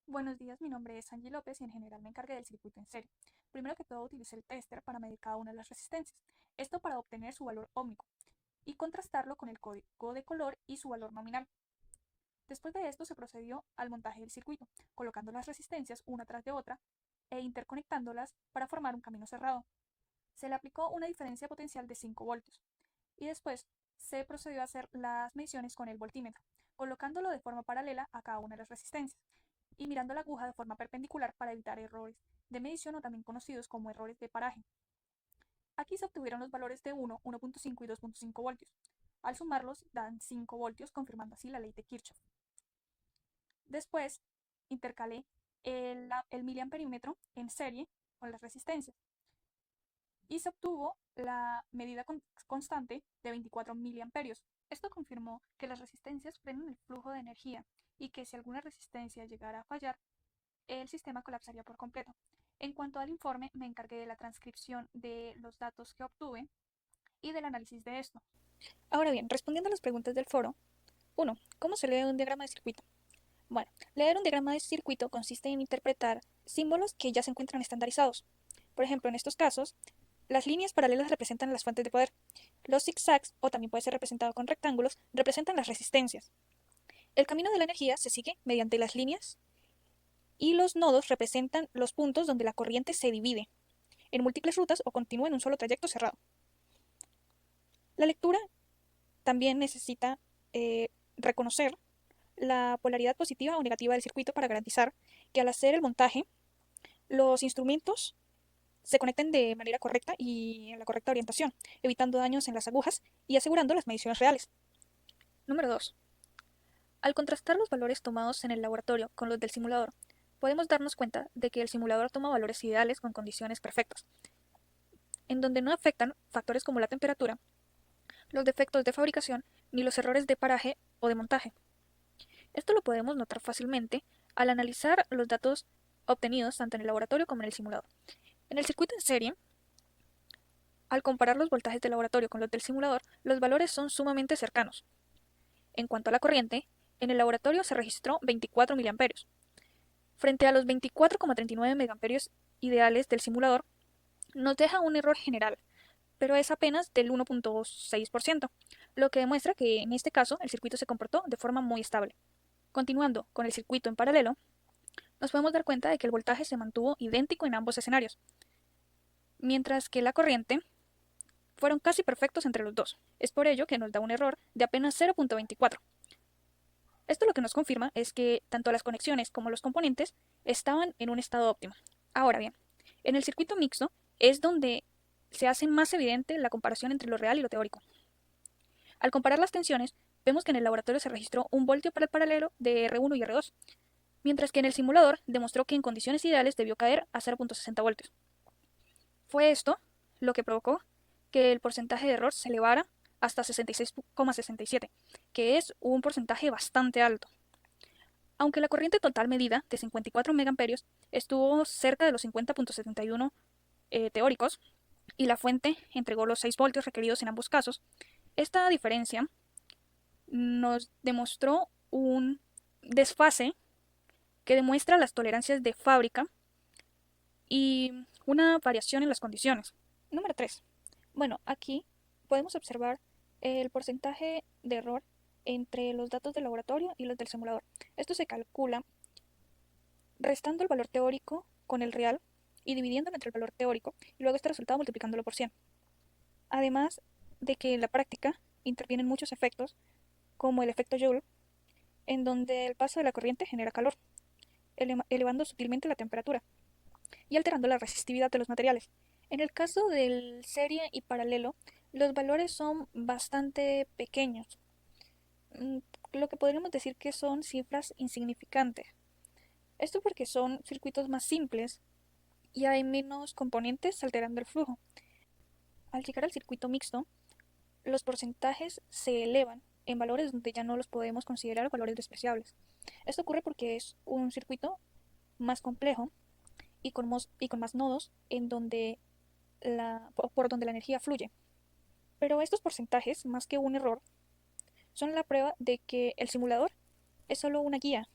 Buenos días, mi nombre es Angie López y en general me encargué del circuito en serie. Primero que todo utilicé el tester para medir cada una de las resistencias, esto para obtener su valor óhmico y contrastarlo con el código de color y su valor nominal. Después de esto se procedió al montaje del circuito, colocando las resistencias una tras de otra e interconectándolas para formar un camino cerrado. Se le aplicó una diferencia potencial de 5 voltios y después se procedió a hacer las mediciones con el voltímetro, colocándolo de forma paralela a cada una de las resistencias y mirando la aguja de forma perpendicular para evitar errores de medición o también conocidos como errores de paraje. Aquí se obtuvieron los valores de 1, 1.5 y 2.5 voltios. Al sumarlos dan 5 voltios, confirmando así la ley de Kirchhoff. Después intercalé el miliamperímetro en serie con las resistencias y se obtuvo la medida constante de 24 miliamperios. Esto confirmó que las resistencias frenan el flujo de energía y que si alguna resistencia llegara a fallar, el sistema colapsaría por completo. En cuanto al informe, me encargué de la transcripción de los datos que obtuve y del análisis de esto. Ahora bien, respondiendo a las preguntas del foro, 1. ¿Cómo se lee un diagrama de circuito? Bueno, leer un diagrama de circuito consiste en interpretar símbolos que ya se encuentran estandarizados. Por ejemplo, en estos casos, las líneas paralelas representan las fuentes de poder. Los zigzags, o también puede ser representado con rectángulos, representan las resistencias. El camino de la energía se sigue mediante las líneas y los nodos representan los puntos donde la corriente se divide en múltiples rutas o continúa en un solo trayecto cerrado. La lectura también necesita reconocer la polaridad positiva o negativa del circuito para garantizar que al hacer el montaje los instrumentos se conecten de manera correcta y en la correcta orientación, evitando daños en las agujas y asegurando las mediciones reales. Número 2. Al contrastar los valores tomados en el laboratorio con los del simulador, podemos darnos cuenta de que el simulador toma valores ideales con condiciones perfectas, en donde no afectan factores como la temperatura, los defectos de fabricación ni los errores de paraje o de montaje. Esto lo podemos notar fácilmente al analizar los datos obtenidos tanto en el laboratorio como en el simulador. En el circuito en serie, al comparar los voltajes del laboratorio con los del simulador, los valores son sumamente cercanos. En cuanto a la corriente, en el laboratorio se registró 24 mA, frente a los 24,39 MA ideales del simulador, nos deja un error general, pero es apenas del 1.6%, lo que demuestra que en este caso el circuito se comportó de forma muy estable. Continuando con el circuito en paralelo, nos podemos dar cuenta de que el voltaje se mantuvo idéntico en ambos escenarios, mientras que la corriente fueron casi perfectos entre los dos. Es por ello que nos da un error de apenas 0.24. Esto lo que nos confirma es que tanto las conexiones como los componentes estaban en un estado óptimo. Ahora bien, en el circuito mixto es donde se hace más evidente la comparación entre lo real y lo teórico. Al comparar las tensiones, vemos que en el laboratorio se registró un voltio para el paralelo de R1 y R2, mientras que en el simulador demostró que en condiciones ideales debió caer a 0.60 voltios. Fue esto lo que provocó que el porcentaje de error se elevara hasta 66,67, que es un porcentaje bastante alto. Aunque la corriente total medida de 54 megaamperios estuvo cerca de los 50.71 teóricos y la fuente entregó los 6 voltios requeridos en ambos casos, esta diferencia nos demostró un desfase que demuestra las tolerancias de fábrica y una variación en las condiciones. Número 3. Bueno, aquí podemos observar el porcentaje de error entre los datos del laboratorio y los del simulador. Esto se calcula restando el valor teórico con el real y dividiéndolo entre el valor teórico y luego este resultado multiplicándolo por 100. Además de que en la práctica intervienen muchos efectos como el efecto Joule, en donde el paso de la corriente genera calor, elevando sutilmente la temperatura y alterando la resistividad de los materiales. En el caso del serie y paralelo, los valores son bastante pequeños, lo que podríamos decir que son cifras insignificantes. Esto porque son circuitos más simples y hay menos componentes alterando el flujo. Al llegar al circuito mixto, los porcentajes se elevan en valores donde ya no los podemos considerar valores despreciables. Esto ocurre porque es un circuito más complejo y con más nodos en donde por donde la energía fluye. Pero estos porcentajes, más que un error, son la prueba de que el simulador es solo una guía